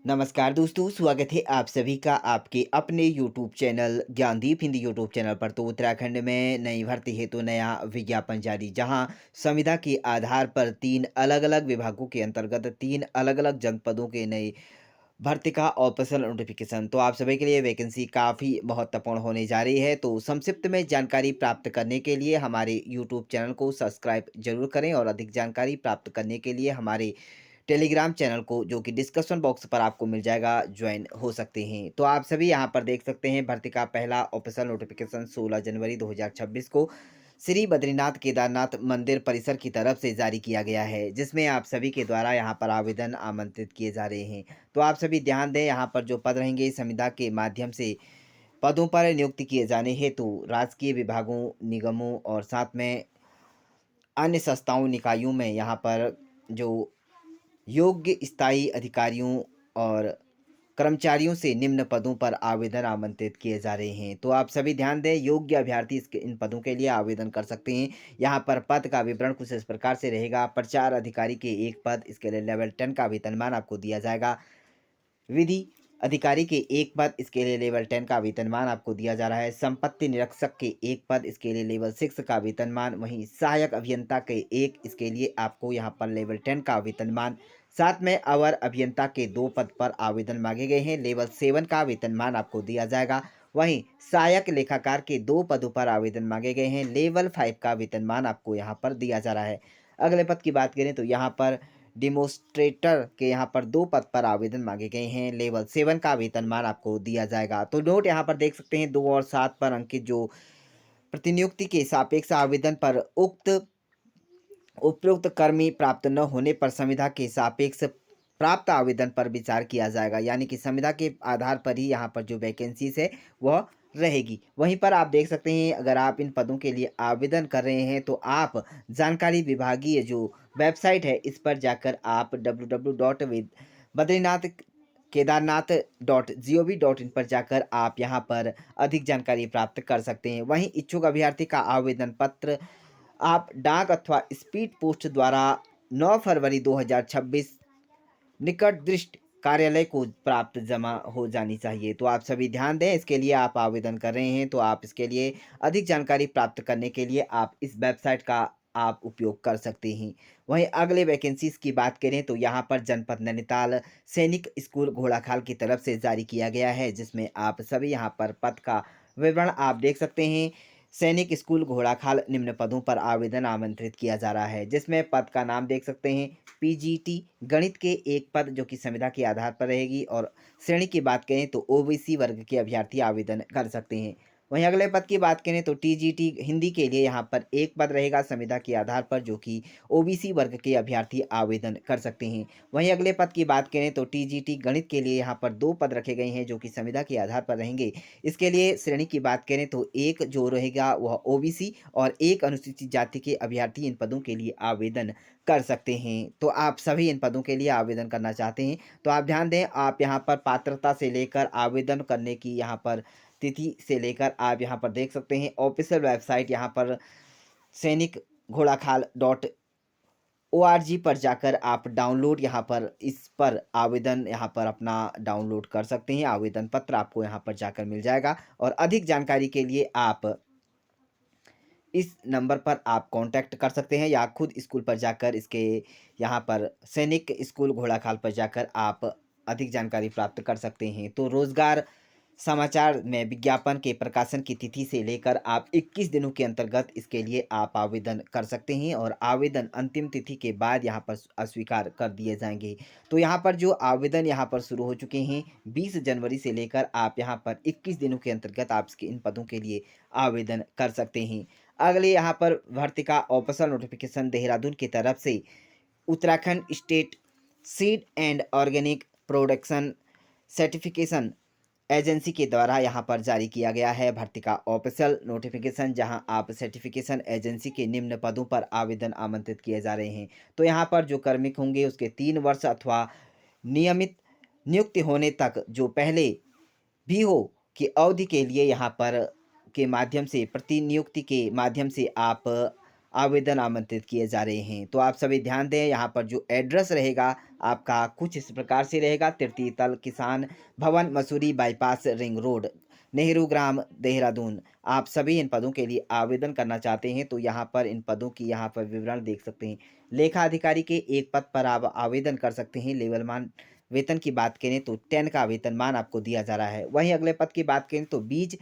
नमस्कार दोस्तों, स्वागत है आप सभी का आपके अपने YouTube channel Gyandeep Hindi YouTube channel पर। तो उत्तराखंड में नई भर्ती हेतु नया विज्ञापन जारी, जहां संविदा के आधार पर तीन अलग-अलग विभागों के अंतर्गत तीन अलग-अलग जनपदों के नई भर्ती का ऑफिशियल नोटिफिकेशन। तो आप सभी के लिए वैकेंसी काफ़ी महत्वपूर्ण होने जा रही है। तो संक्षिप्त में जानकारी प्राप्त करने के लिए हमारे यूट्यूब चैनल को सब्सक्राइब जरूर करें और अधिक जानकारी प्राप्त करने के लिए हमारे टेलीग्राम चैनल को, जो कि डिस्कशन बॉक्स पर आपको मिल जाएगा, ज्वाइन हो सकते हैं। तो आप सभी यहाँ पर देख सकते हैं, भर्ती का पहला ऑफिशियल नोटिफिकेशन 16 जनवरी 2026 को श्री बद्रीनाथ केदारनाथ मंदिर परिसर की तरफ से जारी किया गया है, जिसमें आप सभी के द्वारा यहाँ पर आवेदन आमंत्रित किए जा रहे हैं। तो आप सभी ध्यान दें, यहाँ पर जो पद रहेंगे संविदा के माध्यम से पदों पर नियुक्ति किए जाने हेतु राजकीय विभागों, निगमों और साथ में अन्य संस्थाओं, निकायों में यहाँ पर जो योग्य स्थायी अधिकारियों और कर्मचारियों से निम्न पदों पर आवेदन आमंत्रित किए जा रहे हैं। तो आप सभी ध्यान दें, योग्य अभ्यर्थी इसके इन पदों के लिए आवेदन कर सकते हैं। यहाँ पर पद का विवरण कुछ इस प्रकार से रहेगा। प्रचार अधिकारी के एक पद, इसके लिए लेवल 10 का वेतनमान आपको दिया जाएगा। विधि अधिकारी के एक पद, इसके लिए लेवल 10 का वेतनमान आपको दिया जा रहा है। संपत्ति निरीक्षक के एक पद, इसके लिए लेवल 6 का वेतनमान। वहीं सहायक अभियंता के एक, इसके लिए आपको यहाँ पर लेवल 10 का वेतनमान। साथ में अवर अभियंता के 2 पद पर आवेदन मांगे गए हैं, लेवल 7 का वेतनमान आपको दिया जाएगा। वहीं सहायक लेखाकार के 2 पदों पर आवेदन मांगे गए हैं, लेवल 5 का वेतनमान आपको यहाँ पर दिया जा रहा है। अगले पद की बात करें तो यहाँ पर डिमोस्ट्रेटर के यहाँ पर 2 पद पर आवेदन मांगे गए हैं, लेवल 7 का वेतनमान आपको दिया जाएगा। तो नोट यहाँ पर देख सकते हैं, 2 और 7 पर अंकित जो प्रतिनियुक्ति के सापेक्ष आवेदन पर उपयुक्त कर्मी प्राप्त न होने पर संविदा के सापेक्ष प्राप्त आवेदन पर विचार किया जाएगा। यानी कि संविदा के आधार पर ही यहाँ पर जो वैकेंसीज है वह रहेगी। वहीं पर आप देख सकते हैं, अगर आप इन पदों के लिए आवेदन कर रहे हैं तो आप जानकारी विभागीय जो वेबसाइट है इस पर जाकर आप www.बद्रीनाथ केदारनाथ .gov.in पर जाकर आप यहाँ पर अधिक जानकारी प्राप्त कर सकते हैं। वहीं इच्छुक अभ्यर्थी का आवेदन पत्र आप डाक अथवा स्पीड पोस्ट द्वारा 9 फरवरी 2026 निकट दृष्ट कार्यालय को प्राप्त जमा हो जानी चाहिए। तो आप सभी ध्यान दें, इसके लिए आप आवेदन कर रहे हैं तो आप इसके लिए अधिक जानकारी प्राप्त करने के लिए आप इस वेबसाइट का आप उपयोग कर सकते हैं। वहीं अगले वैकेंसीज की बात करें तो यहाँ पर जनपद नैनीताल सैनिक स्कूल घोड़ाखाल की तरफ से जारी किया गया है, जिसमें आप सभी यहाँ पर पद का विवरण आप देख सकते हैं। सैनिक स्कूल घोड़ाखाल निम्न पदों पर आवेदन आमंत्रित किया जा रहा है, जिसमें पद का नाम देख सकते हैं। पीजीटी गणित के एक पद, जो कि संविदा के आधार पर रहेगी। और श्रेणी की बात करें तो ओबीसी वर्ग के अभ्यर्थी आवेदन कर सकते हैं। वहीं अगले पद की बात करें तो टीजीटी हिंदी के लिए यहाँ पर एक पद रहेगा संविदा के आधार पर, जो कि ओबीसी वर्ग के अभ्यर्थी आवेदन कर सकते हैं। वहीं अगले पद की बात करें तो टीजीटी गणित के लिए यहाँ पर 2 पद रखे गए हैं, जो कि संविदा के आधार पर रहेंगे। इसके लिए श्रेणी की बात करें तो एक जो रहेगा वह ओबीसी और एक अनुसूचित जाति के अभ्यर्थी इन पदों के लिए आवेदन कर सकते हैं। तो आप सभी इन पदों के लिए आवेदन करना चाहते हैं तो आप ध्यान दें, आप यहाँ पर पात्रता से लेकर आवेदन करने की यहाँ पर तिथि से लेकर आप यहाँ पर देख सकते हैं ऑफिशियल वेबसाइट, यहाँ पर सैनिक घोड़ाखाल .org पर जाकर आप डाउनलोड यहाँ पर इस पर आवेदन यहाँ पर अपना डाउनलोड कर सकते हैं। आवेदन पत्र आपको यहाँ पर जाकर मिल जाएगा और अधिक जानकारी के लिए आप इस नंबर पर आप कांटेक्ट कर सकते हैं या खुद स्कूल पर जाकर इसके यहाँ पर सैनिक स्कूल घोड़ाखाल पर जाकर आप अधिक जानकारी प्राप्त कर सकते हैं। तो रोजगार समाचार में विज्ञापन के प्रकाशन की तिथि से लेकर आप 21 दिनों के अंतर्गत इसके लिए आप आवेदन कर सकते हैं और आवेदन अंतिम तिथि के बाद यहाँ पर अस्वीकार कर दिए जाएंगे। तो यहाँ पर जो आवेदन यहाँ पर शुरू हो चुके हैं 20 जनवरी से लेकर आप यहाँ पर 21 दिनों के अंतर्गत आप इसके इन पदों के लिए आवेदन कर सकते हैं। अगले यहाँ पर भर्ती का ऑफिशियल नोटिफिकेशन देहरादून की तरफ से Uttarakhand state seed and organic production certification agency के द्वारा यहाँ पर जारी किया गया है। भर्ती का ऑफिशियल नोटिफिकेशन, जहां आप सर्टिफिकेशन एजेंसी के निम्न पदों पर आवेदन आमंत्रित किए जा रहे हैं। तो यहाँ पर जो कार्मिक होंगे उसके 3 वर्ष अथवा नियमित नियुक्ति होने तक जो पहले भी हो कि अवधि के लिए यहाँ पर के माध्यम से प्रतिनियुक्ति के माध्यम से आप आवेदन आमंत्रित किए जा रहे हैं। तो आप सभी ध्यान दें, यहाँ पर जो एड्रेस रहेगा आपका कुछ इस प्रकार से रहेगा: तृतीय तल, किसान भवन, Mussoorie bypass, ring road, Nehru Gram, Dehradun. आप सभी इन पदों के लिए आवेदन करना चाहते हैं तो यहाँ पर इन पदों की यहाँ पर विवरण देख सकते हैं। लेखा अधिकारी के एक पद पर आप आवेदन कर सकते हैं। लेवलमान वेतन की बात करें तो 10 का वेतनमान आपको दिया जा रहा है। वहीं अगले पद की बात करें तो बीज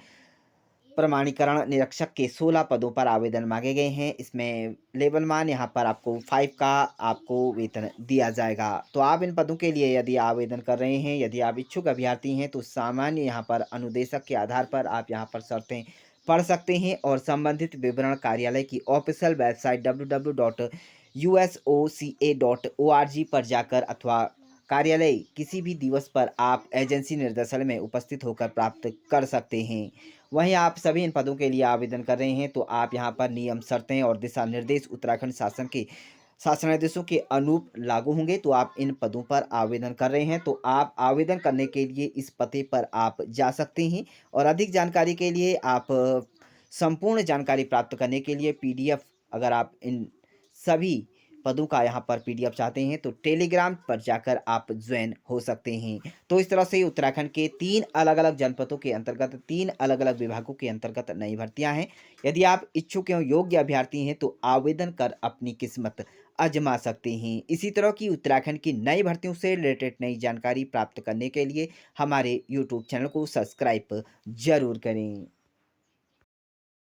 प्रमाणीकरण निरीक्षक के 16 पदों पर आवेदन मांगे गए हैं। इसमें लेवलमान यहाँ पर आपको 5 का आपको वेतन दिया जाएगा। तो आप इन पदों के लिए यदि आवेदन कर रहे हैं, यदि आप इच्छुक अभ्यर्थी हैं तो सामान्य यहाँ पर अनुदेशक के आधार पर आप यहाँ पर शर्तें पढ़ सकते हैं और संबंधित विवरण कार्यालय की ऑफिशियल वेबसाइट www.usoca.org पर जाकर अथवा कार्यालय किसी भी दिवस पर आप एजेंसी निर्देशालय में उपस्थित होकर प्राप्त कर सकते हैं। वहीं आप सभी इन पदों के लिए आवेदन कर रहे हैं तो आप यहाँ पर नियम, शर्तें और दिशा निर्देश उत्तराखंड शासन के शासनादेशों के अनुरूप लागू होंगे। तो आप इन पदों पर आवेदन कर रहे हैं तो आप आवेदन करने के लिए इस पते पर आप जा सकते हैं। और अधिक जानकारी के लिए आप संपूर्ण जानकारी प्राप्त करने के लिए पीडीएफ, अगर आप इन सभी पदों का यहाँ पर पीडीएफ चाहते हैं तो टेलीग्राम पर जाकर आप ज्वाइन हो सकते हैं। तो इस तरह से उत्तराखंड के 3 अलग-अलग जनपदों के अंतर्गत 3 अलग-अलग विभागों के अंतर्गत नई भर्तियां हैं। यदि आप इच्छुक एवं योग्य अभ्यर्थी हैं तो आवेदन कर अपनी किस्मत आजमा सकते हैं। इसी तरह की उत्तराखंड की नई भर्तियों से रिलेटेड नई जानकारी प्राप्त करने के लिए हमारे यूट्यूब चैनल को सब्सक्राइब जरूर करें।